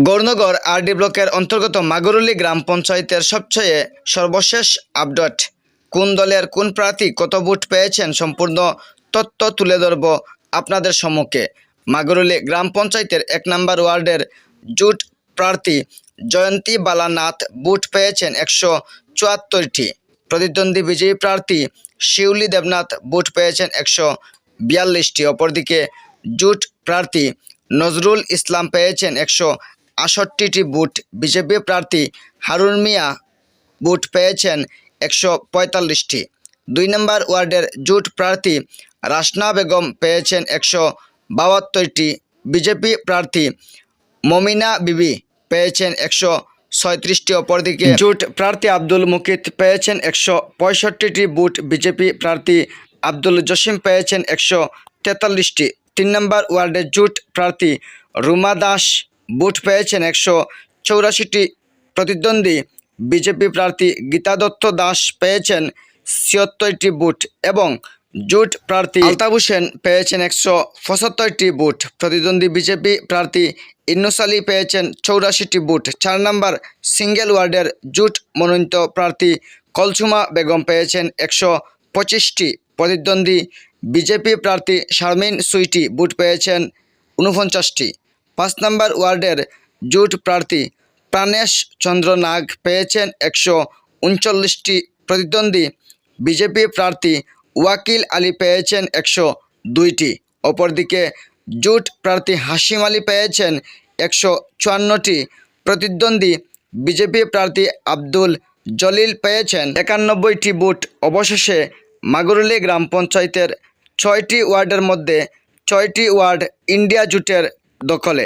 Gaurnagar RD ব্লকের অন্তর্গত মাগুরুলি গ্রাম পঞ্চায়েতের সবচেয়ে সর্বশেষ আপডেট, কোন দলের কোন প্রার্থী কত ভোট পেয়েছেন সম্পূর্ণ তথ্য তুলে ধরব আপনাদের সম্মুখে। মাগুরুলি গ্রাম পঞ্চায়েতের 1 নম্বর ওয়ার্ডের জোট প্রার্থী জয়ন্তী বালানাথ ভোট পেয়েছেন 174টি। প্রতিদ্বন্দ্বী বিজয়ী প্রার্থী শিউলি দেবনাথ ভোট পেয়েছেন 142টি। অপরদিকে জোট প্রার্থী নজরুল ইসলাম পেয়েছেন 168টি ভোট। বিজেপি প্রার্থী হারুন মিয়া ভোট পেয়েছেন 145টি। 2 নম্বর ওয়ার্ডের জোট প্রার্থী রাসনা বেগম পেয়েছেন 172টি। বিজেপি প্রার্থী মমিনা বিবি পেয়েছেন 137টি। অপরদিকে জোট প্রার্থী আব্দুল মুকিত পেয়েছেন 165টি ভোট। বিজেপি প্রার্থী আব্দুল জসিম পেয়েছেন 143টি। 3 নম্বর ওয়ার্ডের জোট প্রার্থী রুমা দাস ভোট পেয়েছেন 184টি। প্রতিদ্বন্দ্বী বিজেপি প্রার্থী গীতা দত্ত দাস পেয়েছেন 76টি ভোট এবং জোট প্রার্থী আলতাফ হোসেন পেয়েছেন 175টি ভোট। প্রতিদ্বন্দ্বী বিজেপি প্রার্থী ইন্নুস আলী পেয়েছেন 84টি ভোট। 4 নম্বর সিঙ্গেল ওয়ার্ডের জোট মনোনীত প্রার্থী কলসুমা বেগম পেয়েছেন 125টি। প্রতিদ্বন্দ্বী বিজেপি প্রার্থী শারমিন সুইটি ভোট পেয়েছেন 49টি। 5 নম্বর ওয়ার্ডের জোট প্রার্থী প্রাণেশ চন্দ্র নাগ পেয়েছেন 139টি। প্রতিদ্বন্দ্বী বিজেপি প্রার্থী ওয়াকিল আলী পেয়েছেন 102টি। অপরদিকে জোট প্রার্থী হাসিম আলী পেয়েছেন 154টি। প্রতিদ্বন্দ্বী বিজেপি প্রার্থী আব্দুল জলিল পেয়েছেন 91টি ভোট। অবশেষে মাগুরুলি গ্রাম পঞ্চায়েতের 6টি ওয়ার্ডের মধ্যে 6টি ওয়ার্ড ইন্ডিয়া জোটের দখলে।